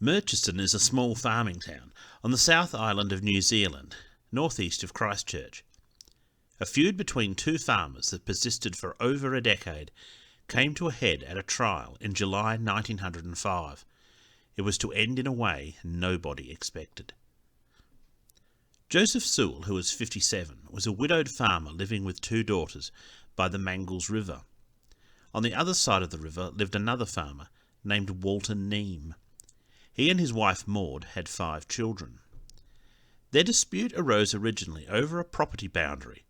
Murchison is a small farming town on the South Island of New Zealand, northeast of Christchurch. A feud between two farmers that persisted for over a decade came to a head at a trial in July 1905. It was to end in a way nobody expected. Joseph Sewell, who was 57, was a widowed farmer living with two daughters by the Mangles River. On the other side of the river lived another farmer named Walter Neame. He and his wife Maud had 5 children. Their dispute arose originally over a property boundary,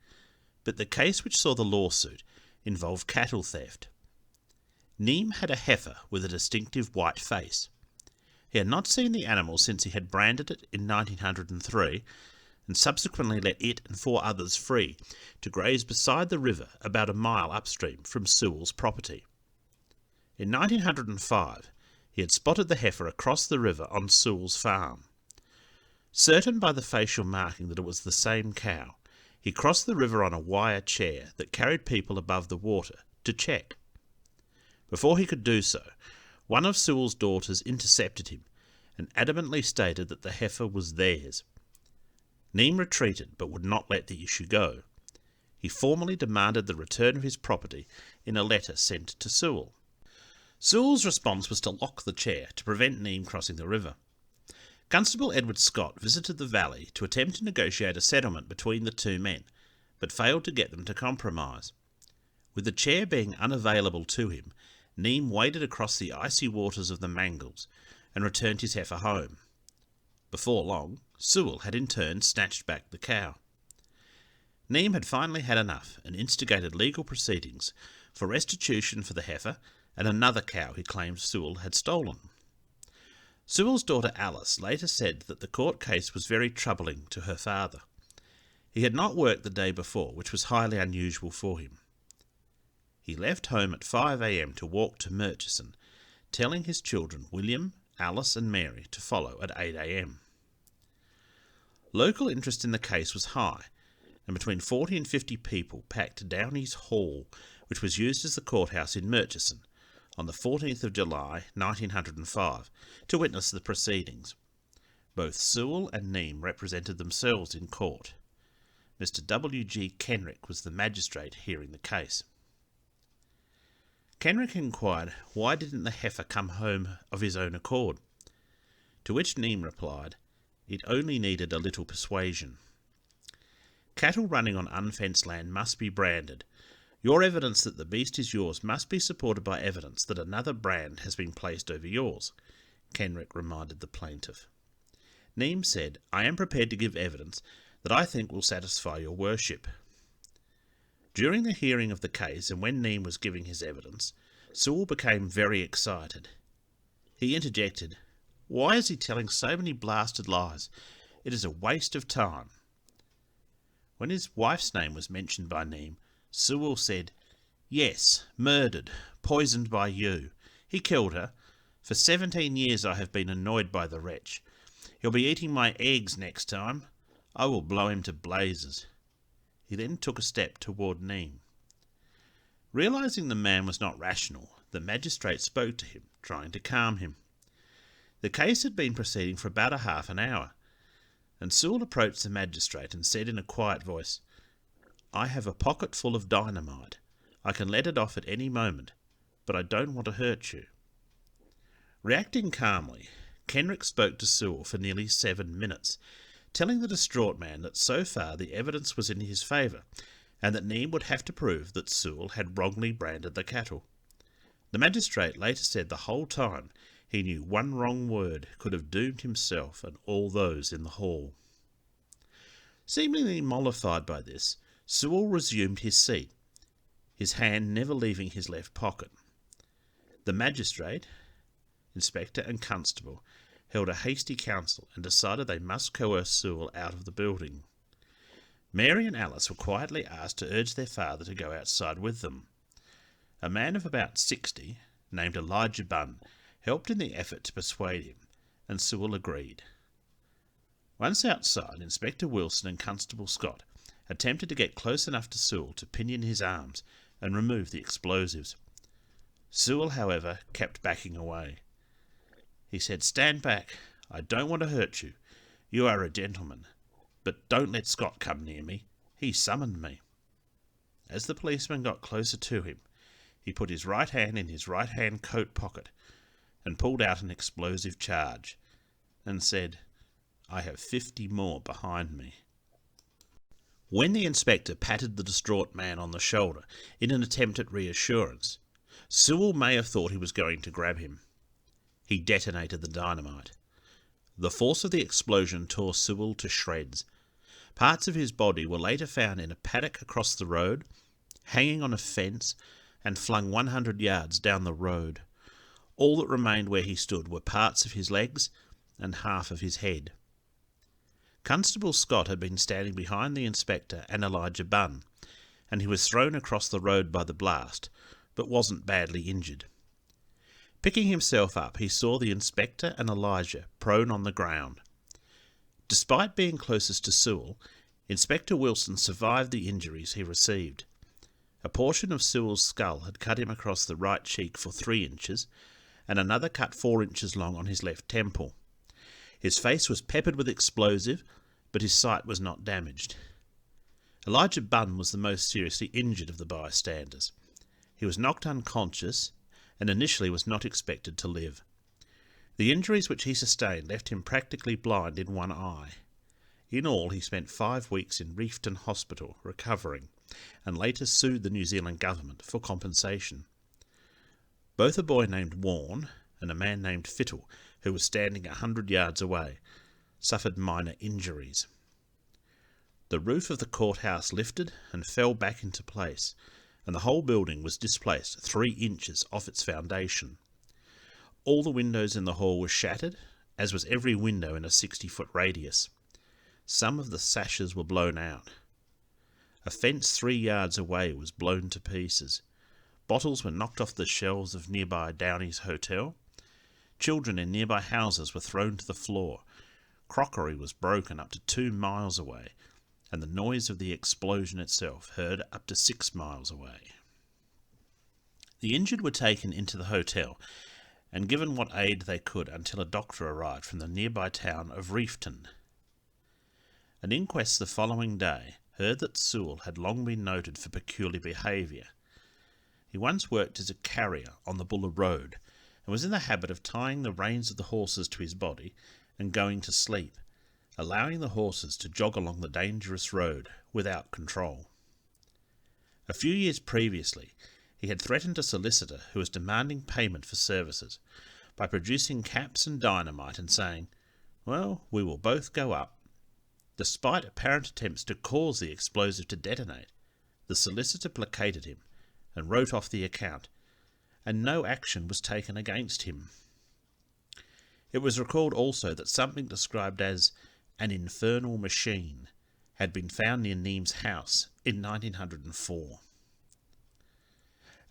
but the case which saw the lawsuit involved cattle theft. Neame had a heifer with a distinctive white face. He had not seen the animal since he had branded it in 1903 and subsequently let it and 4 others free to graze beside the river about a mile upstream from Sewell's property. In 1905, he had spotted the heifer across the river on Sewell's farm. Certain by the facial marking that it was the same cow, he crossed the river on a wire chair that carried people above the water to check. Before he could do so, one of Sewell's daughters intercepted him and adamantly stated that the heifer was theirs. Neame retreated but would not let the issue go. He formally demanded the return of his property in a letter sent to Sewell. Sewell's response was to lock the chair to prevent Neame crossing the river. Constable Edward Scott visited the valley to attempt to negotiate a settlement between the two men, but failed to get them to compromise. With the chair being unavailable to him, Neame waded across the icy waters of the Mangles and returned his heifer home. Before long, Sewell had in turn snatched back the cow. Neame had finally had enough and instigated legal proceedings for restitution for the heifer and another cow he claimed Sewell had stolen. Sewell's daughter Alice later said that the court case was very troubling to her father. He had not worked the day before, which was highly unusual for him. He left home at 5 a.m. to walk to Murchison, telling his children William, Alice and Mary to follow at 8 a.m. Local interest in the case was high, and between 40 and 50 people packed Downey's Hall, which was used as the courthouse in Murchison, on the 14th of July 1905 to witness the proceedings. Both Sewell and Neame represented themselves in court. Mr. W. G. Kenrick was the magistrate hearing the case. Kenrick inquired why didn't the heifer come home of his own accord, to which Neame replied, it only needed a little persuasion. Cattle running on unfenced land must be branded. Your evidence that the beast is yours must be supported by evidence that another brand has been placed over yours, Kenrick reminded the plaintiff. Neame said, I am prepared to give evidence that I think will satisfy your worship. During the hearing of the case and when Neame was giving his evidence, Sewell became very excited. He interjected, why is he telling so many blasted lies? It is a waste of time. When his wife's name was mentioned by Neame, Sewell said, yes, murdered, poisoned by you. He killed her. For 17 years I have been annoyed by the wretch. He'll be eating my eggs next time. I will blow him to blazes. He then took a step toward Neame. Realizing the man was not rational, the magistrate spoke to him, trying to calm him. The case had been proceeding for about a half an hour, and Sewell approached the magistrate and said in a quiet voice, I have a pocket full of dynamite. I can let it off at any moment, but I don't want to hurt you. Reacting calmly, Kenrick spoke to Sewell for nearly 7 minutes, telling the distraught man that so far the evidence was in his favour, and that Neame would have to prove that Sewell had wrongly branded the cattle. The magistrate later said the whole time he knew one wrong word could have doomed himself and all those in the hall. Seemingly mollified by this, Sewell resumed his seat, his hand never leaving his left pocket. The magistrate, inspector and constable held a hasty council and decided they must coerce Sewell out of the building. Mary and Alice were quietly asked to urge their father to go outside with them. A man of about 60, named Elijah Bunn, helped in the effort to persuade him, and Sewell agreed. Once outside, Inspector Wilson and Constable Scott attempted to get close enough to Sewell to pinion his arms and remove the explosives. Sewell, however, kept backing away. He said, "Stand back. I don't want to hurt you. You are a gentleman. But don't let Scott come near me. He summoned me." As the policeman got closer to him, he put his right hand in his right-hand coat pocket and pulled out an explosive charge and said, "I have 50 more behind me." When the inspector patted the distraught man on the shoulder in an attempt at reassurance, Sewell may have thought he was going to grab him. He detonated the dynamite. The force of the explosion tore Sewell to shreds. Parts of his body were later found in a paddock across the road, hanging on a fence, and flung 100 yards down the road. All that remained where he stood were parts of his legs and half of his head. Constable Scott had been standing behind the inspector and Elijah Bunn, and he was thrown across the road by the blast, but wasn't badly injured. Picking himself up, he saw the inspector and Elijah prone on the ground. Despite being closest to Sewell, Inspector Wilson survived the injuries he received. A portion of Sewell's skull had cut him across the right cheek for 3 inches, and another cut 4 inches long on his left temple. His face was peppered with explosive, but his sight was not damaged. Elijah Bunn was the most seriously injured of the bystanders. He was knocked unconscious, and initially was not expected to live. The injuries which he sustained left him practically blind in one eye. In all, he spent 5 weeks in Reefton Hospital recovering, and later sued the New Zealand government for compensation. Both a boy named Warne and a man named Fittle, who was standing 100 yards away, suffered minor injuries. The roof of the courthouse lifted and fell back into place, and the whole building was displaced 3 inches off its foundation. All the windows in the hall were shattered, as was every window in a 60-foot radius. Some of the sashes were blown out. A fence 3 yards away was blown to pieces. Bottles were knocked off the shelves of nearby Downey's Hotel. Children in nearby houses were thrown to the floor. Crockery was broken up to 2 miles away, and the noise of the explosion itself heard up to 6 miles away. The injured were taken into the hotel and given what aid they could until a doctor arrived from the nearby town of Reefton. An inquest the following day heard that Sewell had long been noted for peculiar behaviour. He once worked as a carrier on the Buller Road, and was in the habit of tying the reins of the horses to his body and going to sleep, allowing the horses to jog along the dangerous road without control. A few years previously, he had threatened a solicitor who was demanding payment for services by producing caps and dynamite and saying, "Well, we will both go up." Despite apparent attempts to cause the explosive to detonate, the solicitor placated him and wrote off the account, and no action was taken against him. It was recalled also that something described as an infernal machine had been found near Neam's house in 1904.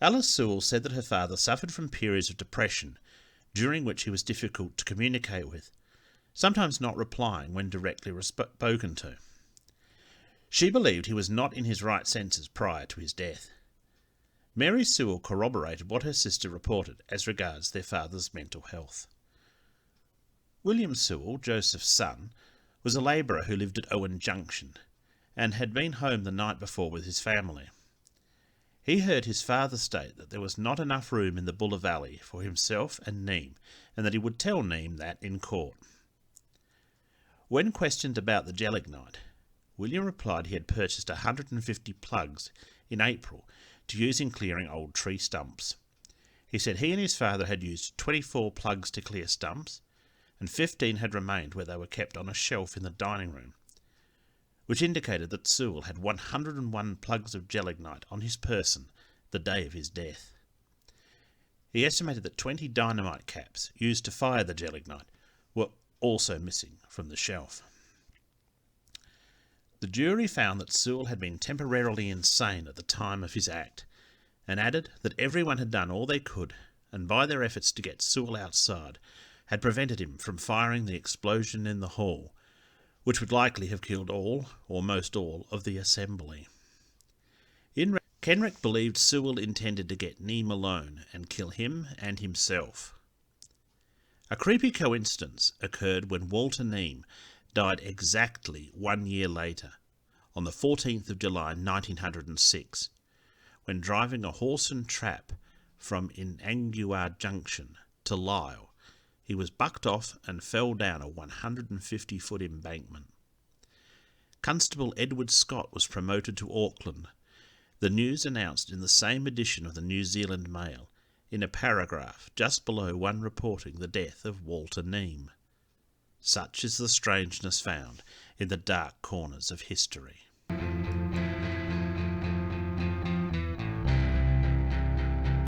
Alice Sewell said that her father suffered from periods of depression during which he was difficult to communicate with, sometimes not replying when directly spoken to. She believed he was not in his right senses prior to his death. Mary Sewell corroborated what her sister reported as regards their father's mental health. William Sewell, Joseph's son, was a labourer who lived at Owen Junction, and had been home the night before with his family. He heard his father state that there was not enough room in the Buller Valley for himself and Neam, and that he would tell Neam that in court. When questioned about the gelignite, William replied he had purchased 150 plugs in April to use in clearing old tree stumps. He said he and his father had used 24 plugs to clear stumps, and 15 had remained where they were kept on a shelf in the dining room, which indicated that Sewell had 101 plugs of gelignite on his person the day of his death. He estimated that 20 dynamite caps used to fire the gelignite were also missing from the shelf. The jury found that Sewell had been temporarily insane at the time of his act, and added that everyone had done all they could, and by their efforts to get Sewell outside, had prevented him from firing the explosion in the hall, which would likely have killed all, or most all, of the assembly. Kenrick believed Sewell intended to get Neam alone and kill him and himself. A creepy coincidence occurred when Walter Neame died exactly 1 year later, on the 14th of July 1906, when driving a horse and trap from Inanguar Junction to Lisle. He was bucked off and fell down a 150-foot embankment. Constable Edward Scott was promoted to Auckland. The news announced in the same edition of the New Zealand Mail, in a paragraph just below one reporting the death of Walter Neame. Such is the strangeness found in the dark corners of history.